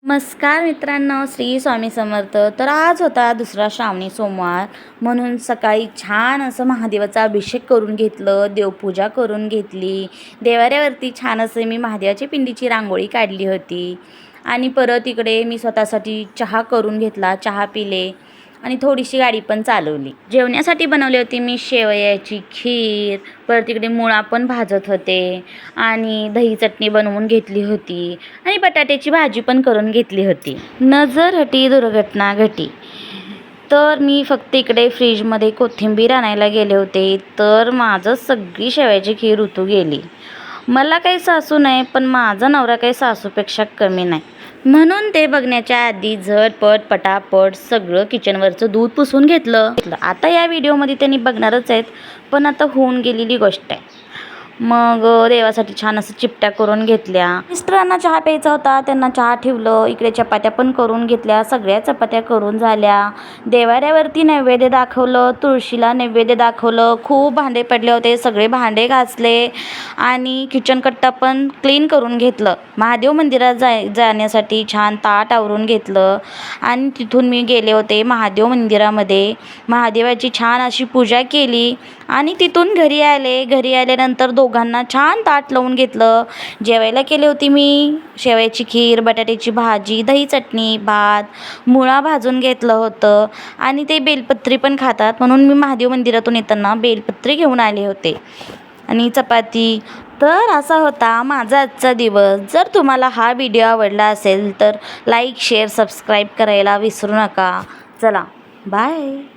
नमस्कार मित्रांनो, श्री स्वामी समर्थ. तर आज होता दुसरा श्रावणी सोमवार, म्हणून सकाळी छान असं महादेवाचा अभिषेक करून घेतलं, देवपूजा करून घेतली. देवाऱ्यावरती छान असं मी महादेवाच्या पिंडीची रांगोळी काढली होती आणि परत इकडे मी स्वतःसाठी चहा करून घेतला, चहा पिले आणि थोडीशी गाडी पण चालवली. जेवण्यासाठी बनवली होती मी शेवयाची खीर, परत इकडे मुळा पण भाजत होते आणि दही चटणी बनवून घेतली होती आणि बटाट्याची भाजी पण करून घेतली होती. नजर हटी दुर्घटना घटी. तर मी फक्त इकडे फ्रीजमध्ये कोथिंबीर आणायला गेले होते, तर माझं सगळी शेवयाची खीर उतू गेली. मला काही सासू नाही, पण माझा नवरा काही सासूपेक्षा कमी नाही, म्हणून ते बघण्याच्या आधी झटपट पटापट सगळं किचनवरचं दूध पुसून घेतलं. आता या व्हिडिओमध्ये त्यांनी बघणारच आहेत, पण आता होऊन गेलेली गोष्ट आहे. मग देवासाठी छान असं चिपट्या करून घेतल्या. मिस्टरांना चहा प्यायचा होता, त्यांना चहा ठेवलं. इकडे चपात्या पण करून घेतल्या, सगळ्या चपात्या करून झाल्या. देवाऱ्यावरती नैवेद्य दाखवलं, तुळशीला नैवेद्य दाखवलं. खूप भांडे पडले होते, सगळे भांडे घासले आणि किचन कट्टा पण क्लीन करून घेतलं. महादेव मंदिरात जाण्यासाठी छान ताट आवरून घेतलं आणि तिथून मी गेले होते महादेव मंदिरामध्ये. महादेवाची छान अशी पूजा केली आणि तिथून घरी आले. घरी आल्यानंतर दोघांना छान ताट लावून घेतलं. जेवायला केली होती मी शेवयाची खीर, बटाट्याची भाजी, दही चटणी, भात, मुळा भाजून घेतलं होतं आणि ते बेलपत्री पण खातात, म्हणून मी महादेव मंदिरातून येताना बेलपत्री घेऊन आले होते आणि चपाती. तर असा होता माझा आजचा दिवस. जर तुम्हाला हा व्हिडिओ आवडला असेल तर लाईक, शेअर, सबस्क्राईब करायला विसरू नका. चला, बाय.